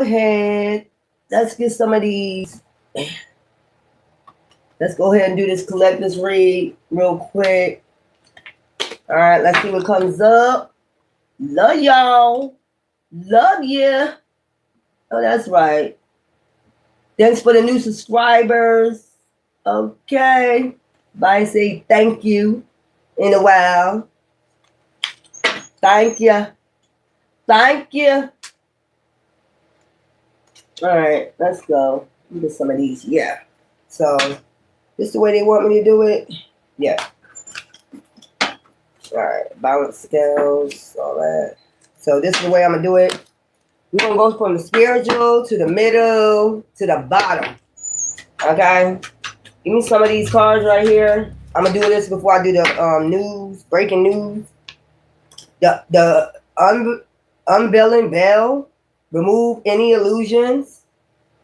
ahead. Let's get some of these. Let's go ahead and do this collector's read real quick. All right, let's see what comes up. Love y'all. Love ya. Oh, that's right. Thanks for the new subscribers. Okay. Bye. Say thank you in a while. Thank you. Thank you. All right, let's go. Let me get some of these. Yeah. So, this is the way they want me to do it? Yeah. All right. Balance scales, all that. So, this is the way I'm going to do it. We're going to go from the spiritual to the middle to the bottom. Okay? Give me some of these cards right here. I'm going to do this before I do the news, breaking news. The unveiling veil. Remove any illusions.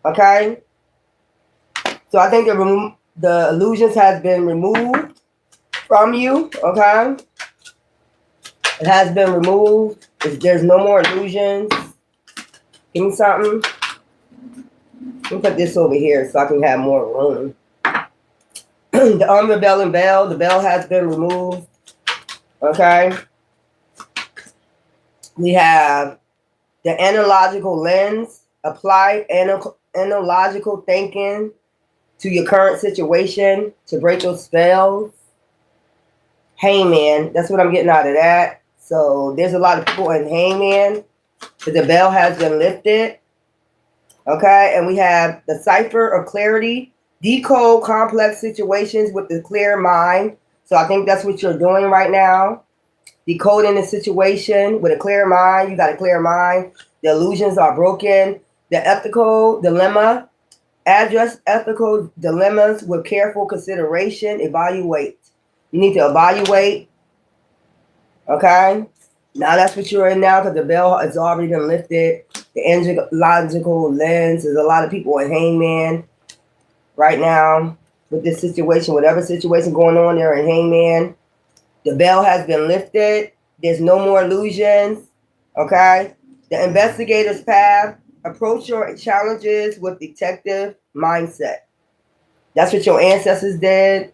Okay? So I think the illusions has been removed from you. Okay? It has been removed. There's no more illusions. Give me something. Let me put this over here so I can have more room. The unrevealing veil. The veil has been removed. Okay? We have the analogical lens. Apply analogical thinking to your current situation to break those spells. Hangman. That's what I'm getting out of that. So there's a lot of people in Hangman. But the veil has been lifted. Okay. And we have the cipher of clarity. Decode complex situations with the clear mind. So I think that's what you're doing right now. Decoding the situation with a clear mind. You got a clear mind. The illusions are broken. The ethical dilemma. Address ethical dilemmas with careful consideration. Evaluate. You need to evaluate. Okay? Now that's what you're in now because the veil has already been lifted. The analogical lens. There's a lot of people in Hangman right now with this situation. Whatever situation going on there in Hangman. The veil has been lifted. There's no more illusions. Okay? The investigator's path. Approach your challenges with detective mindset. That's what your ancestors did.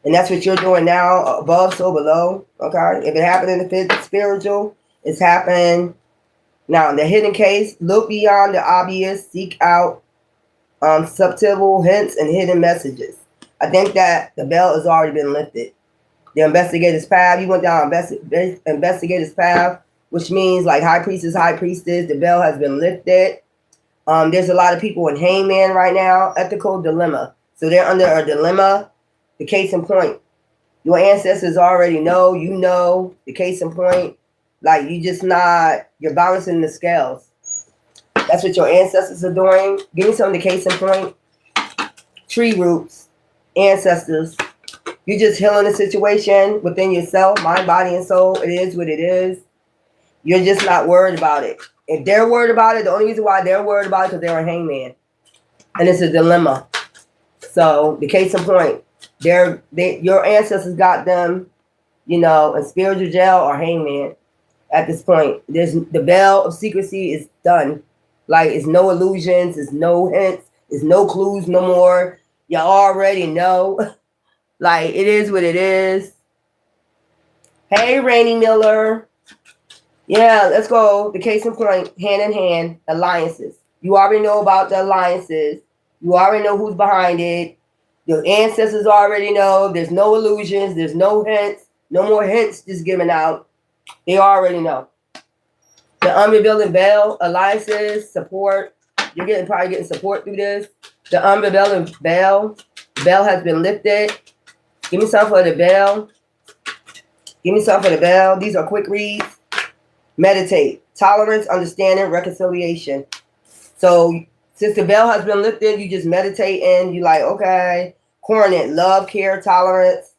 And that's what you're doing now, above, so below. Okay? If it happened in the physical, spiritual, it's happening now. In the hidden case, look beyond the obvious. Seek out subtle hints and hidden messages. I think that the veil has already been lifted. The investigator's path, you went down investigator's path, which means like high priestess, high priestess. The veil has been lifted. There's a lot of people in Hangman right now. Ethical dilemma. So they're under a dilemma. The case in point. Your ancestors already know. You know. The case in point. Like you just not. You're balancing the scales. That's what your ancestors are doing. Give me some of the case in point. Tree roots. Ancestors. You're just healing the situation within yourself. Mind, body, and soul. It is what it is. You're just not worried about it. If they're worried about it, the only reason why they're worried about it is because they're a hangman. And it's a dilemma. So, the case in point, your ancestors got them, in spiritual jail or hangman at this point. The veil of secrecy is done. Like, it's no illusions, it's no hints, it's no clues no more. You already know. Like, it is what it is. Hey, Rainy Miller. Yeah, let's go. The case in point, hand in hand, alliances. You already know about the alliances. You already know who's behind it. Your ancestors already know. There's no illusions. There's no hints. No more hints just given out. They already know. The unrevealing veil, alliances, support. You're probably getting support through this. The unrevealing veil. Veil has been lifted. Give me some for the veil. Give me some for the veil. These are quick reads. Meditate. Tolerance, understanding, reconciliation. So since the veil has been lifted, you just meditate and you like, okay, coronet, love, care, tolerance.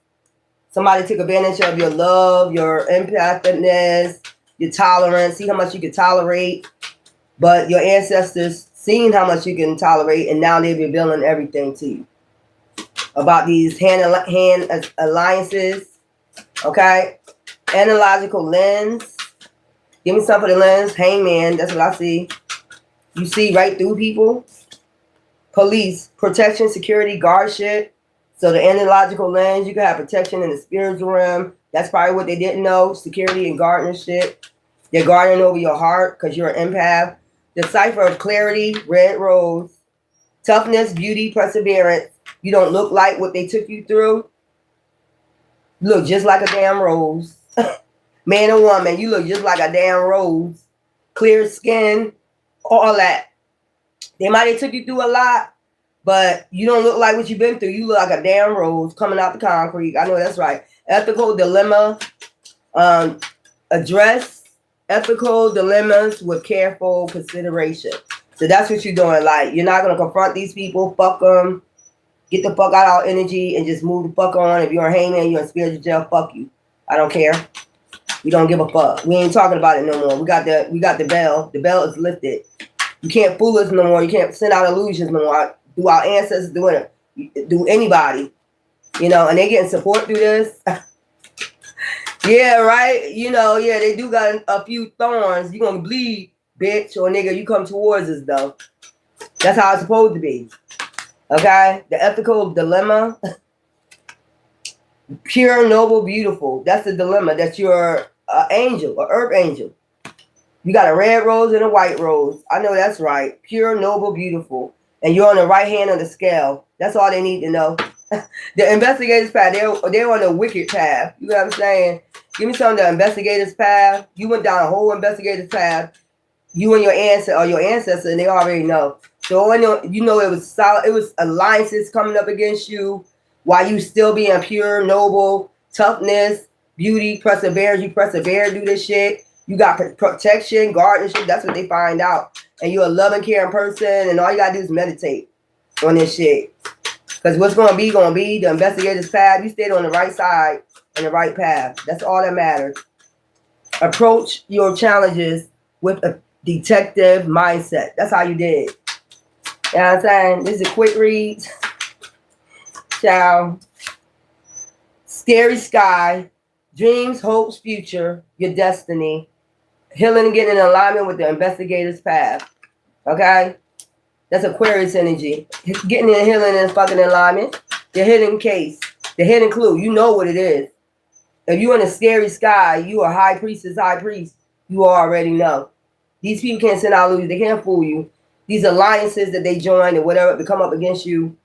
Somebody took advantage of your love, your empathicness, your tolerance. See how much you can tolerate. But your ancestors seen how much you can tolerate, and now they're revealing everything to you about these hand alliances. Okay? Analogical lens. Give me some for the lens. Hangman. That's what I see. You see right through people. Police, protection, security, guard shit. So the analogical lens, you can have protection in the spiritual realm. That's probably what they didn't know. Security and guarding shit. They're guarding over your heart because you're an empath. The cipher of clarity, red rose. Toughness, beauty, perseverance. You don't look like what they took you through. You look just like a damn rose. Man or woman, you look just like a damn rose. Clear skin, all that. They might have took you through a lot, but you don't look like what you've been through. You look like a damn rose coming out the concrete. I know that's right. Ethical dilemma. Address ethical dilemmas with careful consideration. So that's what you're doing. Like, you're not going to confront these people. Fuck them. Get the fuck out of our energy and just move the fuck on. If you're a hangman, you're in spiritual jail, fuck you. I don't care. We don't give a fuck. We ain't talking about it no more. We got the bell. The bell is lifted. You can't fool us no more. You can't send out illusions no more. Do our ancestors do it? Do anybody? You know, and they getting support through this. Yeah, right. You know, yeah, they do got a few thorns. You gonna bleed, bitch, or nigga. You come towards us though. That's how it's supposed to be. Okay, the ethical dilemma. Pure, noble, beautiful. That's the dilemma. That you're an angel, an earth angel. You got a red rose and a white rose. I know that's right. Pure, noble, beautiful. And you're on the right hand of the scale. That's all they need to know. The investigators path, they're on the wicked path. You know what I'm saying? Give me some of the investigators path. You went down a whole investigators path. You and your ancestor, and they already know. So you know it was solid. It was alliances coming up against you while you still being pure, noble, toughness, beauty, perseverance. You persevere through this shit. You got protection, guardianship. That's what they find out. And you're a loving, caring person, and all you gotta do is meditate on this shit. Because what's gonna be the investigator's path. You stayed on the right side and the right path. That's all that matters. Approach your challenges with a detective mindset. That's how you did. You know what I'm saying? This is a quick read. Ciao. Scary sky. Dreams, hopes, future, your destiny. Healing and getting in alignment with the investigator's path. Okay? That's Aquarius energy. Getting in healing and fucking alignment. The hidden case. The hidden clue. You know what it is. If you're in a scary sky, you are high priestess, high priest. You already know. These people can't send out illusions. They can't fool you. These alliances that they join and whatever to come up against you,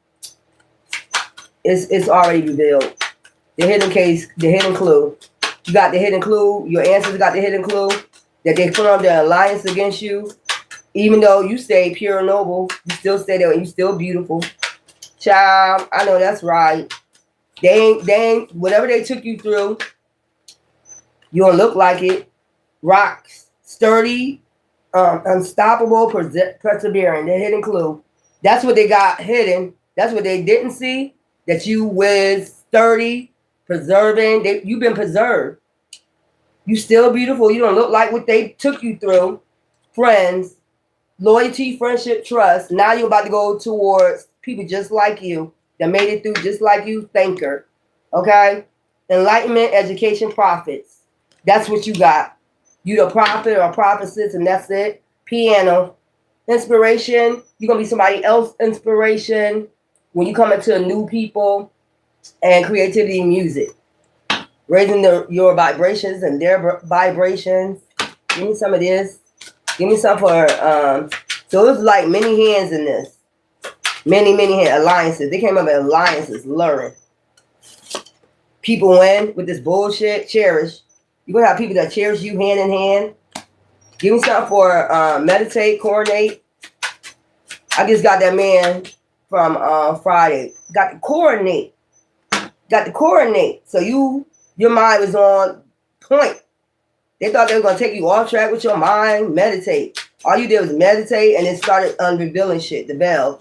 it's already revealed. The hidden case, the hidden clue. You got the hidden clue. Your ancestors got the hidden clue that they formed an alliance against you. Even though you stay pure and noble, you still stay there and you still beautiful. Child, I know that's right. They ain't, whatever they took you through, you don't look like it. Rocks, sturdy, unstoppable, persevering. The hidden clue. That's what they got hidden. That's what they didn't see. That you was sturdy, preserving. You've been preserved. You still beautiful. You don't look like what they took you through. Friends, loyalty, friendship, trust. Now you're about to go towards people just like you that made it through just like you. Thinker. Okay? Enlightenment, education, profits. That's what you got. You the prophet or prophetess, and that's it. Piano. Inspiration. You're going to be somebody else's inspiration when you come into new people. And creativity and music. Raising your vibrations and their vibrations. Give me some of this. Give me some for, so it's like many hands in this. Many hands. Alliances. They came up with alliances. Learn. People win with this bullshit. Cherish. You're going to have people that cherish you hand in hand. Give me something for meditate, coordinate. I just got that man from Friday. Got to coordinate. Got to coordinate. So your mind was on point. They thought they were going to take you off track with your mind. Meditate. All you did was meditate and it started unrevealing shit. The bell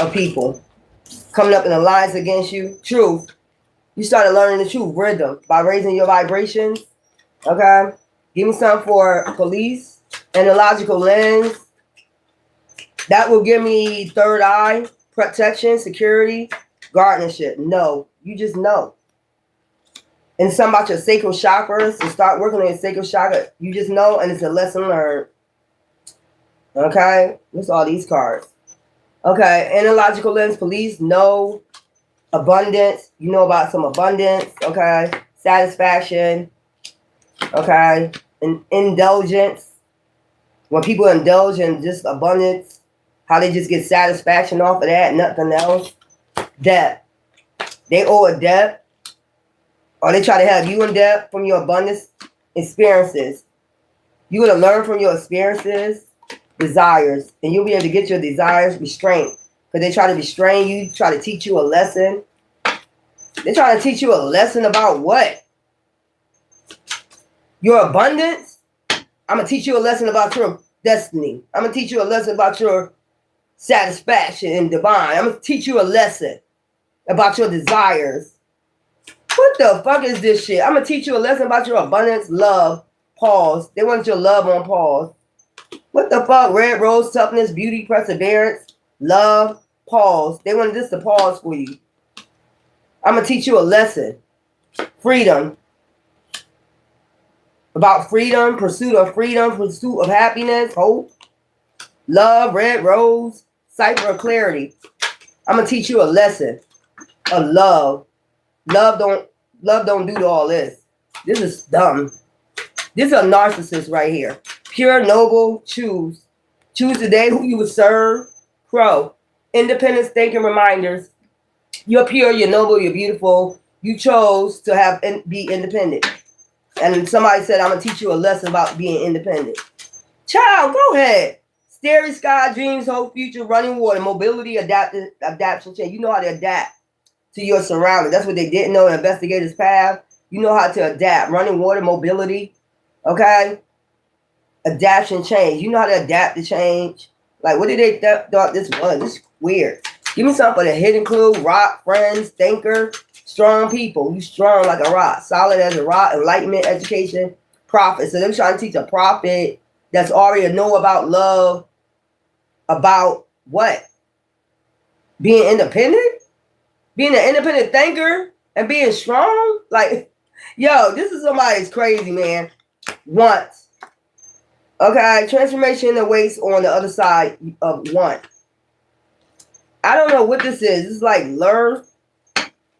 of people coming up in alliance against you. Truth. You started learning the truth. Rhythm. By raising your vibrations. Okay. Give me something for police. Analogical lens. That will give me third eye. Protection. Security. Guardianship. No. You just know. And something about your sacral chakras. So start working on your sacral chakra. You just know, and it's a lesson learned. Okay, what's all these cards? Okay, analogical lens, police, no. Abundance, you know about some abundance. Okay, satisfaction. Okay, and indulgence. When people indulge in just abundance, how they just get satisfaction off of that, nothing else. Debt. They owe a debt, or they try to have you in debt from your abundance experiences. You're going to learn from your experiences, desires, and you'll be able to get your desires restrained. Because they try to restrain you, try to teach you a lesson. They're trying to teach you a lesson about what? Your abundance. I'm going to teach you a lesson about your destiny. I'm going to teach you a lesson about your satisfaction in divine. I'm going to teach you a lesson about your desires. What the fuck is this shit? I'm going to teach you a lesson about your abundance, love, pause. They want your love on pause. What the fuck? Red rose, toughness, beauty, perseverance, love, pause. They want this to pause for you. I'm going to teach you a lesson. Freedom. About freedom, pursuit of happiness, hope, love, red rose, cipher of clarity. I'm going to teach you a lesson of love. Love don't do all this. This is dumb. This is a narcissist right here. Pure, noble, choose. Choose today who you would serve. Crow. Independence, thinking reminders. You're pure, you're noble, you're beautiful. You chose to be independent. And somebody said, I'm going to teach you a lesson about being independent. Child, go ahead. Starry sky, dreams, hope, future, running water, mobility, adaptation, change. You know how to adapt to your surroundings. That's what they didn't know in Investigator's Path. You know how to adapt. Running water, mobility. Okay? Adaptation, change. You know how to adapt to change. Like, what did they thought this was? This is weird. Give me something for the hidden clue. Rock, friends, thinker, strong people. You strong like a rock. Solid as a rock. Enlightenment, education, prophet. So they're trying to teach a prophet that's already know about love. About what? Being independent? Being an independent thinker and being strong? Like, yo, this is somebody's crazy, man. Once. Okay, transformation awaits on the other side of one. I don't know what this is. This is like lure.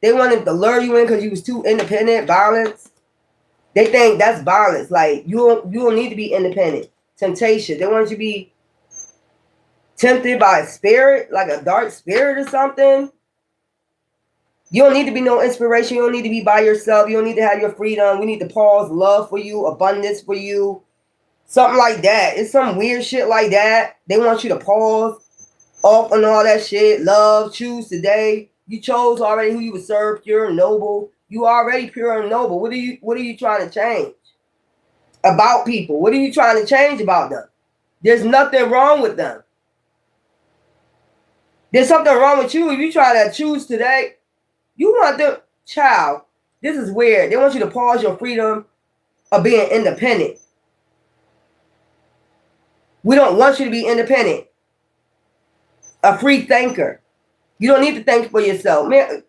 They wanted to lure you in because you was too independent, violence. They think that's violence. Like, you don't need to be independent. Temptation. They want you to be tempted by a spirit, like a dark spirit or something. You don't need to be no inspiration. You don't need to be by yourself. You don't need to have your freedom. We need to pause, love for you, abundance for you. Something like that. It's some weird shit like that. They want you to pause off on all that shit. Love, choose today. You chose already who you would serve, pure and noble. You already pure and noble. What are you trying to change about people? What are you trying to change about them? There's nothing wrong with them. There's something wrong with you if you try to choose today. You want them, child. This is weird. They want you to pause your freedom of being independent. We don't want you to be independent. A free thinker. You don't need to think for yourself. Man,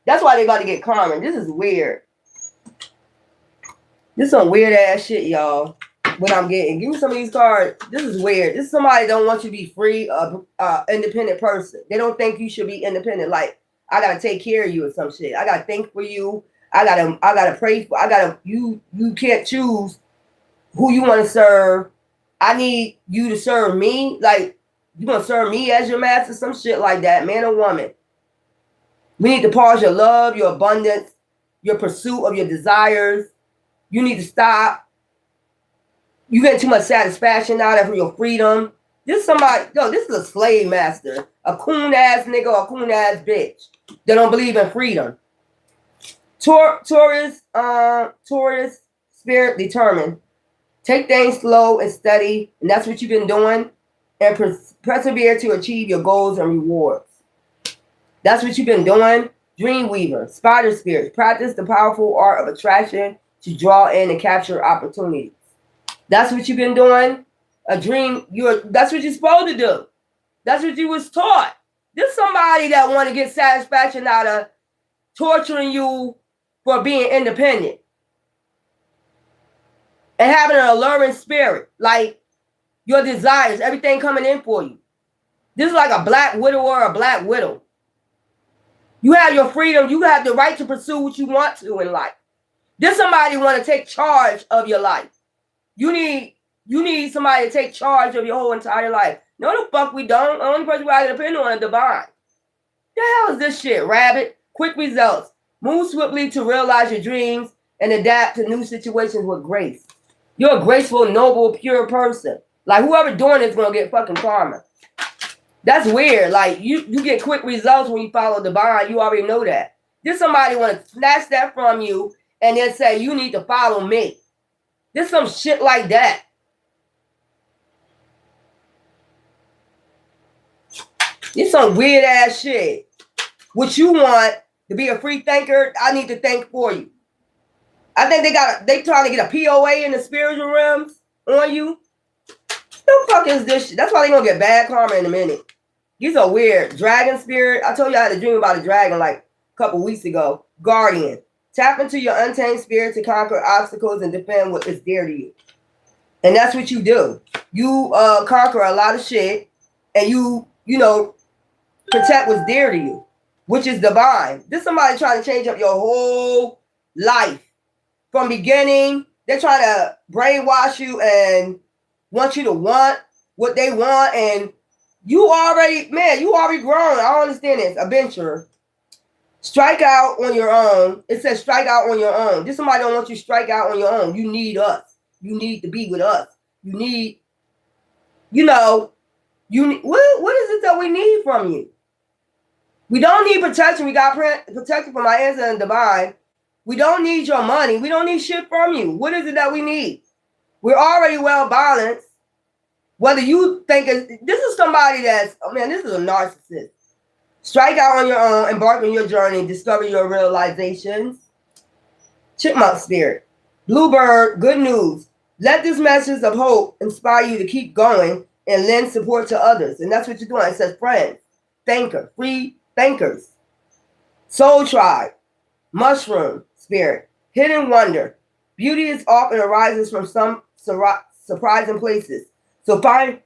that's why they about to get Carmen. This is weird. This is some weird ass shit, y'all. What I'm getting. Give me some of these cards. This is weird. This is somebody don't want you to be free, independent person. They don't think you should be independent. Like, I gotta take care of you or some shit. I gotta think for you. I gotta pray for. You can't choose who you want to serve. I need you to serve me. Like, you gonna serve me as your master? Some shit like that, man or woman. We need to pause your love, your abundance, your pursuit of your desires. You need to stop. You get too much satisfaction out of your freedom. This is somebody, yo, this is a slave master. A coon ass nigga or a coon ass bitch that don't believe in freedom. Taurus, spirit determined. Take things slow and steady, and that's what you've been doing. And persevere to achieve your goals and rewards. That's what you've been doing. Dreamweaver, spider spirit. Practice the powerful art of attraction to draw in and capture opportunities. That's what you've been doing. That's what you're supposed to do. That's what you was taught. There's somebody that want to get satisfaction out of torturing you for being independent and having an alluring spirit. Like, your desires, everything coming in for you. This is like a black widow or a black widow. You have your freedom. You have the right to pursue what you want to in life. This somebody want to take charge of your life. You need somebody to take charge of your whole entire life. No, the fuck we don't. The only person we gotta depend on is divine. The hell is this shit, rabbit? Quick results. Move swiftly to realize your dreams and adapt to new situations with grace. You're a graceful, noble, pure person. Like whoever doing this is gonna get fucking karma. That's weird. Like you get quick results when you follow divine. You already know that. This somebody want to snatch that from you and then say you need to follow me. This some shit like that. It's some weird ass shit. What you want to be a free thinker, I need to think for you. I think they trying to get a POA in the spiritual realms on you. The fuck is this shit? That's why they gonna get bad karma in a minute. These are weird. Dragon spirit. I told you I had a dream about a dragon like a couple weeks ago. Guardian. Tap into your untamed spirit to conquer obstacles and defend what is dear to you. And that's what you do. You conquer a lot of shit and you know, protect what's dear to you, which is divine. This somebody trying to change up your whole life. From beginning, they're trying to brainwash you and want you to want what they want. And you already grown. I don't understand this. Adventurer. Strike out on your own. It says strike out on your own. This somebody don't want you to strike out on your own. You need us. You need to be with us. You need, what is it that we need from you? We don't need protection. We got protection from our ancestors and divine. We don't need your money. We don't need shit from you. What is it that we need? We're already well balanced. Whether you think this is somebody that's, this is a narcissist. Strike out on your own, embark on your journey, discover your realizations. Chipmunk spirit. Bluebird, good news. Let this message of hope inspire you to keep going and lend support to others. And that's what you're doing. It says friends, thinker, free thinkers. Soul tribe, mushroom spirit, hidden wonder. Beauty is often arises from some surprising places. So find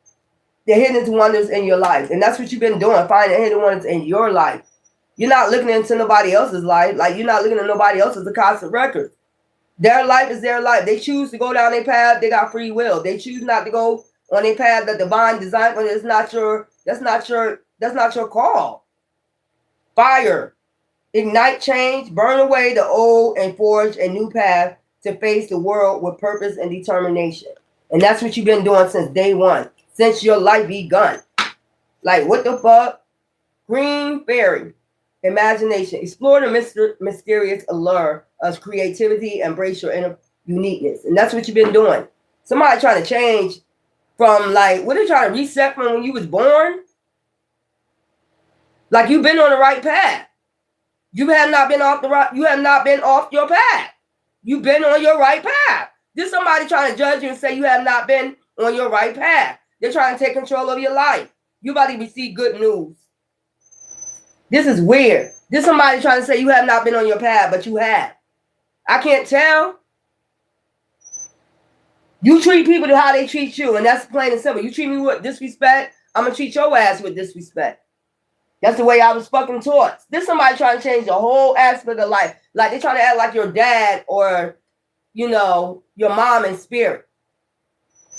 the hidden wonders in your life. And that's what you've been doing. Find the hidden wonders in your life. You're not looking into nobody else's life. Like you're not looking at nobody else's Akashic records. Their life is their life. They choose to go down their path. They got free will. They choose not to go on a path that divine design for. That's not your call. Fire. Ignite change. Burn away the old and forge a new path to face the world with purpose and determination. And that's what you've been doing since day one. Since your life begun. Like, what the fuck? Green fairy. Imagination. Explore the mysterious allure of creativity. Embrace your inner uniqueness. And that's what you've been doing. Somebody trying to change from like, what are they trying to reset from when you was born? Like you've been on the right path. You have not been off your path. You've been on your right path. There's somebody trying to judge you and say you have not been on your right path. They're trying to take control of your life. You about to receive good news. This is weird. There's somebody trying to say you have not been on your path, but you have. I can't tell. You treat people to how they treat you, and that's plain and simple. You treat me with disrespect, I'm going to treat your ass with disrespect. That's the way I was fucking taught. There's somebody trying to change the whole aspect of life. Like they're trying to act like your dad or, your mom in spirit.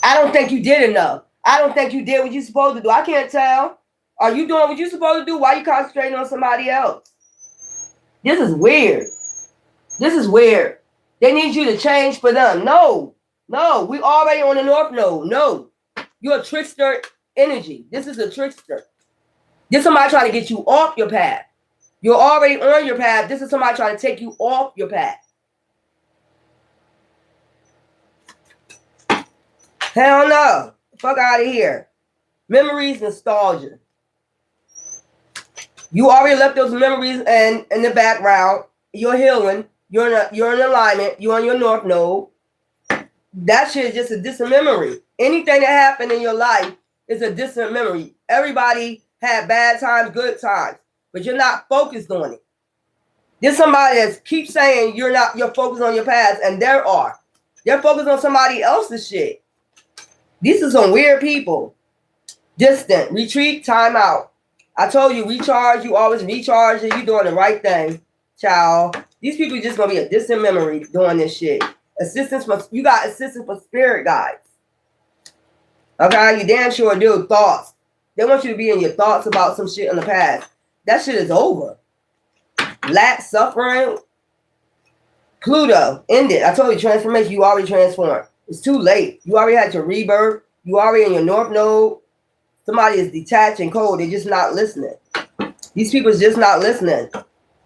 I don't think you did enough. I don't think you did what you're supposed to do. I can't tell. Are you doing what you're supposed to do? Why are you concentrating on somebody else? This is weird. This is weird. They need you to change for them. No, we already on the North Node. No, you're a trickster energy. This is a trickster. This is somebody trying to get you off your path. You're already on your path. This is somebody trying to take you off your path. Hell no. Fuck out of here. Memories, nostalgia. You already left those memories in the background. You're healing. You're in alignment. You're on your North Node. That shit is just a distant memory. Anything that happened in your life is a distant memory. Everybody had bad times, good times, but you're not focused on it. There's somebody that keeps saying you're focused on your past, and they're focused on somebody else's shit. These are some weird people. Distant, retreat, time out. I told you, recharge, you always recharge, and you doing the right thing, child. These people just gonna be a distant memory doing this shit. Assistance from, you got assistance from spirit guides. Okay, you damn sure do. Thoughts. They want you to be in your thoughts about some shit in the past. That shit is over. Lack, suffering. Pluto, ended. I told you, transformation, you already transformed. It's too late. You already had your rebirth. You already in your North Node. Somebody is detached and cold. They're just not listening. These people is just not listening.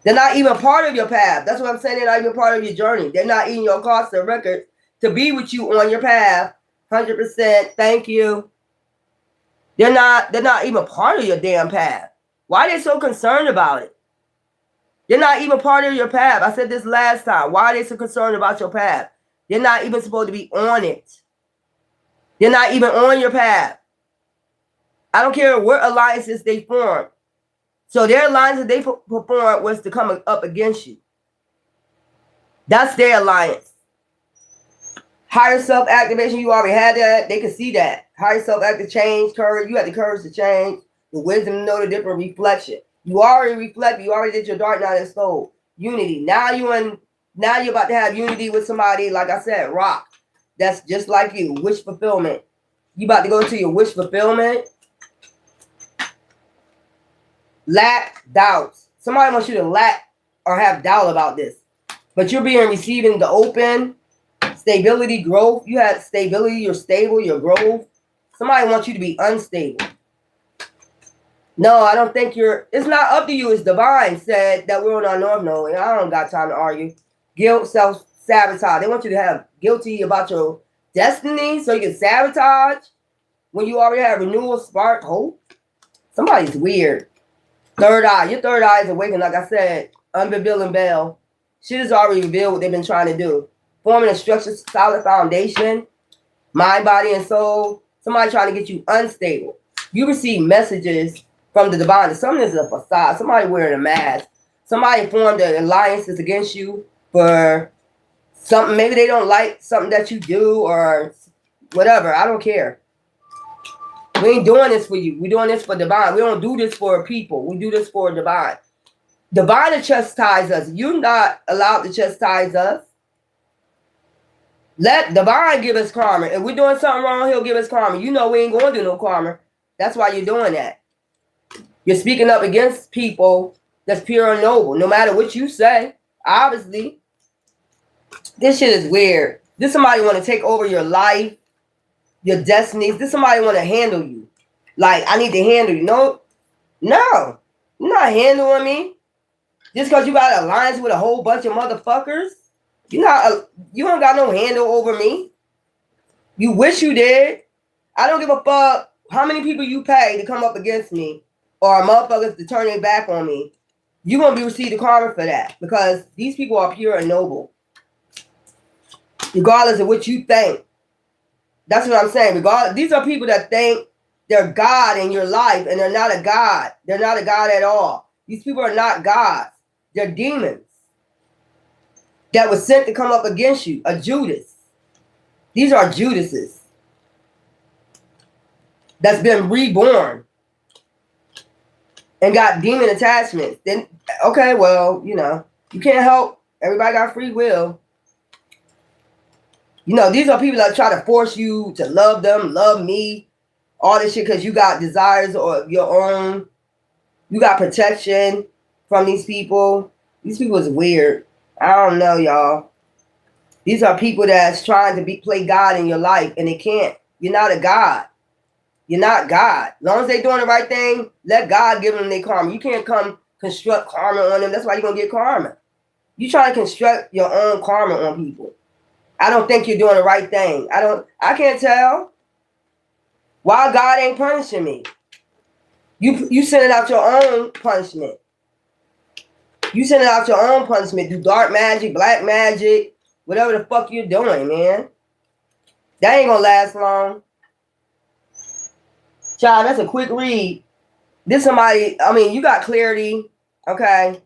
They're not even part of your path. That's what I'm saying. They're not even part of your journey. They're not in your cost and record to be with you on your path. 100%. Thank you. They're not even part of your damn path. Why are they so concerned about it? They're not even part of your path. I said this last time. Why are they so concerned about your path? They're not even supposed to be on it. They're not even on your path. I don't care what alliances they form. So their alliance that they performed was to come up against you. That's their alliance. Higher self-activation, you already had that. They can see that. Higher self-active change, courage. You had the courage to change. The wisdom to know the different reflection. You already reflected. You already did your dark night of soul. Unity. Now you're about to have unity with somebody, like I said, rock. That's just like you. Wish fulfillment. You about to go into your wish fulfillment. Lack, doubts. Somebody wants you to lack or have doubt about this. But you're being receiving the open. Stability, growth. You had stability, you're stable, you're growth. Somebody wants you to be unstable. No, I don't think it's not up to you. It's divine said that we're on our North Node. And I don't got time to argue. Guilt, self-sabotage. They want you to have guilty about your destiny so you can sabotage when you already have renewal, spark, hope. Somebody's weird. Third eye. Your third eye is awakened. Like I said, unrevealing bell. Shit is already revealed what they've been trying to do. Forming a structured, solid foundation. Mind, body, and soul. Somebody trying to get you unstable. You receive messages from the divine. Something is a facade. Somebody wearing a mask. Somebody formed alliances against you for something. Maybe they don't like something that you do or whatever. I don't care. We ain't doing this for you. We're doing this for divine. We don't do this for people. We do this for divine. Divine to chastise us. You're not allowed to chastise us. Let divine give us karma. If we're doing something wrong, he'll give us karma. You know we ain't going to do no karma. That's why you're doing that. You're speaking up against people that's pure and noble. No matter what you say, obviously. This shit is weird. This somebody want to take over your life, your destinies. This somebody want to handle you. Like, I need to handle you. No. You're not handling me. Just because you got an alliance with a whole bunch of motherfuckers. You don't got no handle over me. You wish you did. I don't give a fuck how many people you pay to come up against me or motherfuckers to turn their back on me. You're going to be receiving karma for that because these people are pure and noble. Regardless of what you think. That's what I'm saying. These are people that think they're God in your life and they're not a God. They're not a God at all. These people are not gods. They're demons that was sent to come up against you. A Judas. These are Judases that's been reborn and got demon attachments. Then, okay, well, you can't help. Everybody got free will. These are people that try to force you to love them, love me, all this shit because you got desires or your own. You got protection from these people. These people is weird. I don't know, y'all. These are people that's trying to play God in your life, and they can't. You're not a God. You're not God. As long as they're doing the right thing, let God give them their karma. You can't come construct karma on them. That's why you're going to get karma. You try to construct your own karma on people. I don't think you're doing the right thing. I can't tell. Why God ain't punishing me? You sending out your own punishment. You sending out your own punishment. Do dark magic, black magic, whatever the fuck you're doing, man. That ain't gonna last long. Child, that's a quick read. You got clarity, okay,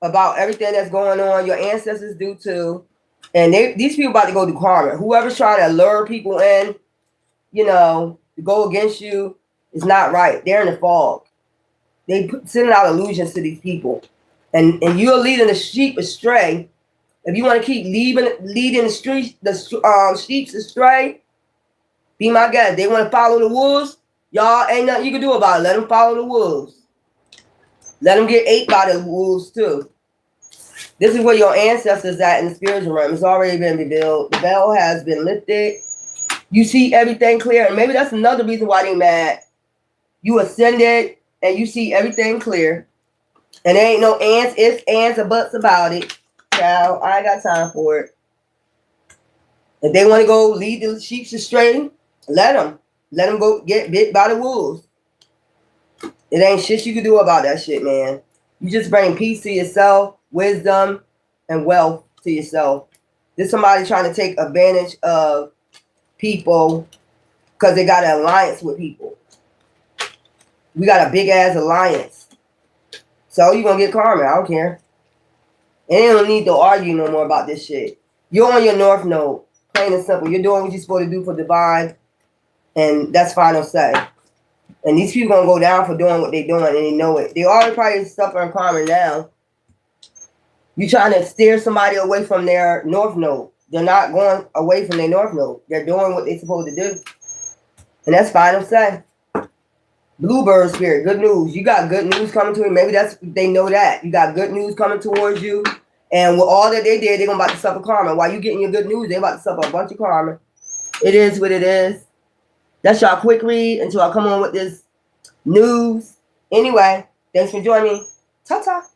about everything that's going on. Your ancestors do too. And these people about to go do karma. Whoever's trying to lure people in, to go against you is not right. They're in the fog. They sending out illusions to these people. And you're leading the sheep astray. If you want to keep leading the sheep astray, be my guest. They want to follow the wolves. Y'all ain't nothing you can do about it. Let them follow the wolves. Let them get ate by the wolves too. This is where your ancestors at in the spiritual realm. It's already been revealed. The veil has been lifted. You see everything clear. And maybe that's another reason why they mad. You ascended and you see everything clear. And there ain't no ands, ifs, ands, or buts about it. Child, I ain't got time for it. If they want to go lead the sheep astray, let them. Let them go get bit by the wolves. It ain't shit you can do about that shit, man. You just bring peace to yourself, wisdom, and wealth to yourself. There's somebody trying to take advantage of people because they got an alliance with people. We got a big ass alliance. So you're going to get karma. I don't care. And they don't need to argue no more about this shit. You're on your North Node. Plain and simple. You're doing what you're supposed to do for divine. And that's final say. And these people going to go down for doing what they're doing. And they know it. They already probably suffering karma now. You're trying to steer somebody away from their North Node. They're not going away from their North Node. They're doing what they're supposed to do. And that's final say. Bluebird spirit, good news. You got good news coming to you. Maybe they know that. You got good news coming towards you. And with all that they did, they're going to about to suffer karma. While you getting your good news, they're about to suffer a bunch of karma. It is what it is. That's y'all quick read until I come on with this news. Anyway, thanks for joining me. Ta-ta.